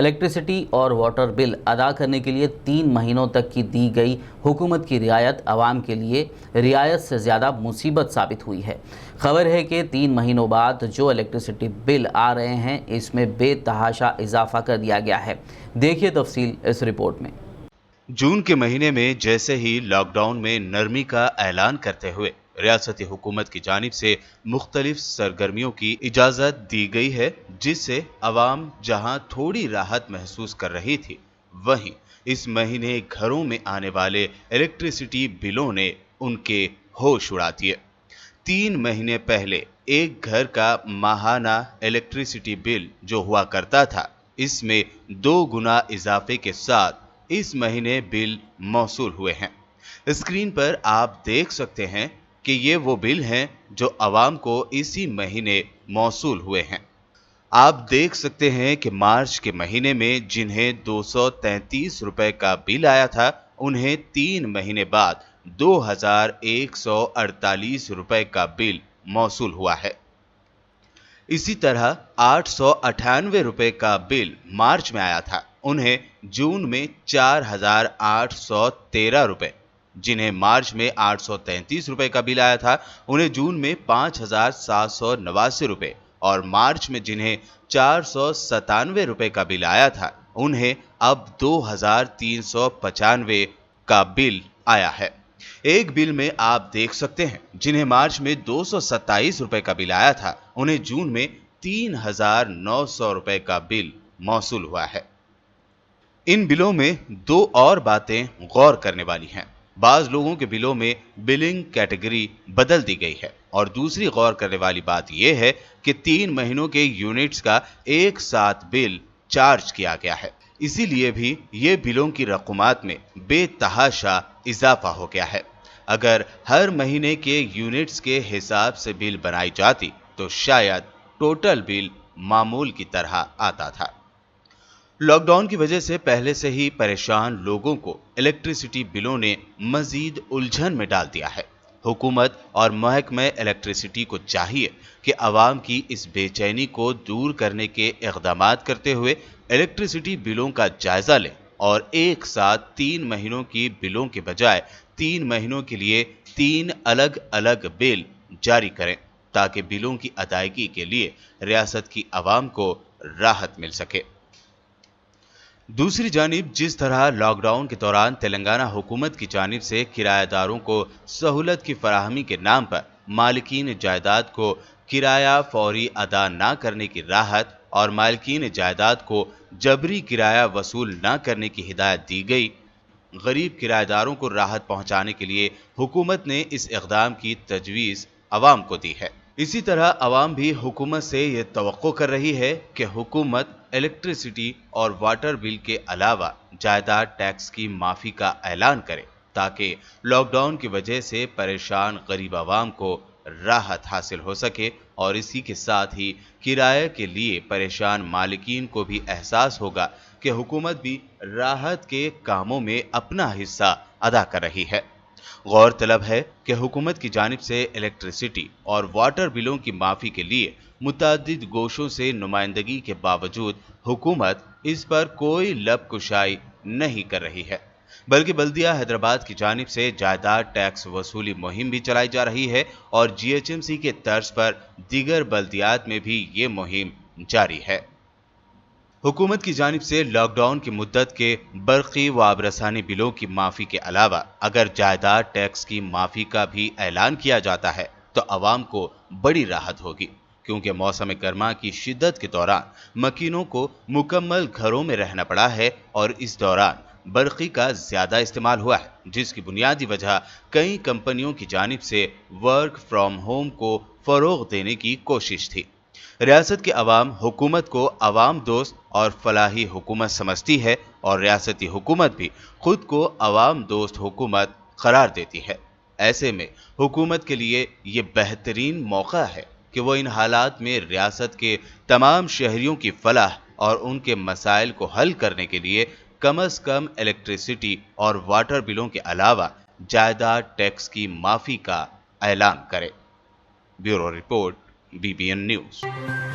Electricity और water bill अदा करने के लिए 3 महीनों तक की दी गई हुकूमत की रियायत आवाम के लिए रियायत से ज़्यादा मुसीबत साबित हुई है। खबर है कि 3 महीनों बाद जो इलेक्ट्रिसिटी बिल आ रहे हैं इसमें बेतहाशा इजाफा कर दिया गया है। देखिए तफसील इस रिपोर्ट में। जून के महीने में जैसे ही लॉकडाउन में नरमी का ऐलान करते हुए रियासती हुकूमत की जानिब से मुख्तलिफ सरगर्मियों की इजाजत दी गई है, जिससे अवाम जहां थोड़ी राहत महसूस कर रही थी, वहीं इस महीने घरों में आने वाले इलेक्ट्रिसिटी बिलों ने उनके होश उड़ा दिए। 3 महीने पहले एक घर का माहाना इलेक्ट्रिसिटी बिल जो हुआ करता था, इसमें 2 गुना इजाफे के साथ इस महीने बिल मौसूल हुए हैं। स्क्रीन पर आप देख सकते हैं कि ये वो बिल हैं जो अवाम को इसी महीने मौसूल हुए हैं। आप देख सकते हैं कि मार्च के महीने में जिन्हें 233 रुपए का बिल आया था, उन्हें 3 महीने बाद 2148 रुपए का बिल मौसूल हुआ है। इसी तरह 898 रुपए का बिल मार्च में आया था, उन्हें जून में 4813 रुपए, जिन्हें मार्च में 833 रुपए का बिल आया था, उन्हें जून में 5789 रुपए, और मार्च में जिन्हें 497 रुपए का बिल आया था, उन्हें अब 2395 का बिल आया है। एक बिल में आप देख सकते हैं जिन्हें मार्च में 227 रुपए का बिल आया था, उन्हें जून में 3900 रुपए का बिल मौसूल हुआ है। इन बिलों में 2 और बातें गौर करने वाली हैं। बाज लोगों के बिलों में बिलिंग कैटेगरी बदल दी गई है, और दूसरी गौर करने वाली बात यह है कि 3 महीनों के यूनिट्स का एक साथ बिल चार्ज किया गया है। इसीलिए भी ये बिलों की रकूमात में बेतहाशा इजाफा हो गया है। अगर हर महीने के यूनिट्स के हिसाब से बिल बनाई जाती तो शायद टोटल बिल मामूल की तरह आता था। लॉकडाउन की वजह से पहले से ही परेशान लोगों को इलेक्ट्रिसिटी बिलों ने मजीद उलझन में डाल दिया है। हुकूमत और महकमे इलेक्ट्रिसिटी को चाहिए कि आवाम की इस बेचैनी को दूर करने के इक़दामात करते हुए इलेक्ट्रिसिटी बिलों का जायजा लें और एक साथ 3 महीनों की बिलों के बजाय 3 महीनों के लिए 3 अलग अलग बिल जारी करें, ताकि बिलों की अदायगी के लिए रियासत की आवाम को राहत मिल सके। दूसरी जानिब जिस तरह लॉकडाउन के दौरान तेलंगाना हुकूमत की जानिब से किराएदारों को सहूलत की फराहमी के नाम पर मालिकीन जायदाद को किराया फौरी अदा न करने की राहत और मालिकीन जायदाद को जबरी किराया वसूल न करने की हिदायत दी गई, गरीब किराएदारों को राहत पहुंचाने के लिए हुकूमत ने इस इक़दाम की तजवीज़ अवाम को दी है। इसी तरह अवाम भी हुकूमत से ये तवक्को कर रही है कि हुकूमत इलेक्ट्रिसिटी और वाटर बिल के अलावा जायदाद टैक्स की माफ़ी का ऐलान करे, ताकि लॉकडाउन की वजह से परेशान गरीब आवाम को राहत हासिल हो सके, और इसी के साथ ही किराए के लिए परेशान मालिकीन को भी एहसास होगा कि हुकूमत भी राहत के कामों में अपना हिस्सा अदा कर रही है। गौरतलब है कि हुकूमत की जानिब से इलेक्ट्रिसिटी और वाटर बिलों की माफ़ी के लिए मुतअद्दिद गोशों से नुमाइंदगी के बावजूद हुकूमत इस पर कोई लब कुशाई नहीं कर रही है, बल्कि बल्दिया हैदराबाद की जानिब से जायदाद टैक्स वसूली मुहिम भी चलाई जा रही है, और GHMC के तर्ज पर दीगर बल्दियात में भी ये मुहिम जारी है। हुकूमत की जानिब से लॉकडाउन की मुद्दत के बरक़ी व आबरसानी बिलों की माफ़ी के अलावा अगर जायदाद टैक्स की माफ़ी का भी ऐलान किया जाता है तो अवाम को बड़ी राहत होगी, क्योंकि मौसम गर्मा की शिद्दत के दौरान मकीनों को मुकम्मल घरों में रहना पड़ा है, और इस दौरान बरक़ी का ज़्यादा इस्तेमाल हुआ है, जिसकी बुनियादी वजह कई कंपनियों की जानिब से वर्क फ्रॉम होम को फ़रोग़ देने की कोशिश थी। रियासत के अवाम हुकूमत को अवाम दोस्त और फलाही हुकूमत समझती है, और रियासती हुकूमत भी खुद को अवाम दोस्त हुकूमत करार देती है। ऐसे में हुकूमत के लिए ये बेहतरीन मौका है कि वो इन हालात में रियासत के तमाम शहरियों की फलाह और उनके मसाइल को हल करने के लिए कम अज़ कम इलेक्ट्रिसिटी और वाटर बिलों के अलावा जायदाद टैक्स की माफ़ी का ऐलान करे। Bureau report, BBN news.